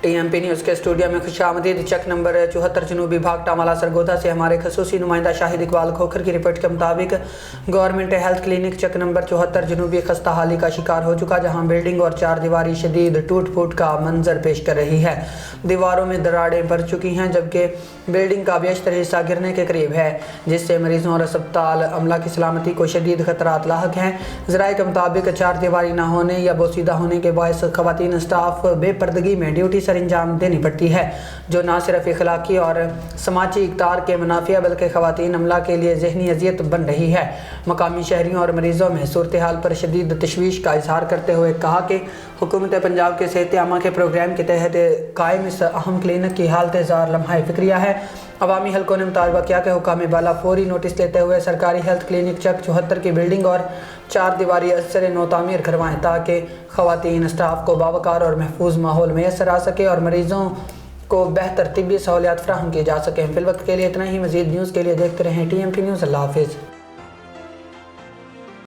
TMP news के studio में खुशामदीद। चक number 74 जनूबी भाग टामाला सरगोधा से हमारे खसूसी नुमाइंदा शाहिद इकबाल खोखर की रिपोर्ट के मुताबिक गवर्नमेंट हेल्थ क्लिनिक चक नंबर 74 जनूबी खस्ता हाली का शिकार हो चुका, जहां बिल्डिंग और चार दीवारी शदीद टूट फूट का मंजर पेश कर रही है। दीवारों में दरारें पड़ चुकी हैं, जबकि बिल्डिंग का बेशतर हिस्सा गिरने के करीब है, जिससे मरीजों और अस्पताल अमला की सलामती को शदीद खतरात लाहक हैं। ज़राए के मुताबिक चार दीवारी न होने या बोसीदा होने के बायस खवातीन स्टाफ बेपर्दगी में ड्यूटी सर अंजाम देनी पड़ती है, जो न सिर्फ इखलाकी और समाजी इक़्तार के मुनाफिया बल्कि खवातीन अमला के लिए ज़हनी अजियत बन रही है। मकामी शहरियों और मरीज़ों में सूरत हाल पर शदीद तशवीश का इजहार करते हुए कहा कि हुकूमत पंजाब के सेहत आमा के प्रोग्राम के तहत कायम इस अहम क्लिनिक की हालत ज़ार लम्हा फ़िक्रिया है। अवामी हल्कों ने मुतालबा किया कि हुकाम बाला फौरी नोटिस लेते हुए सरकारी हेल्थ क्लिनिक चक 74 की बिल्डिंग और चार दीवारी असर नो तामीर करवाएँ, ताकि खवातीन स्टाफ को बावकार और महफूज माहौल मैसर आ सके और मरीज़ों को बेहतर तिब्बी सहूलियात फराहम की जा सकें। फिलवक्त के लिए इतना ही। मज़ीद न्यूज़ के लिए देखते रहें TMP न्यूज़। अल्लाह हाफिज़।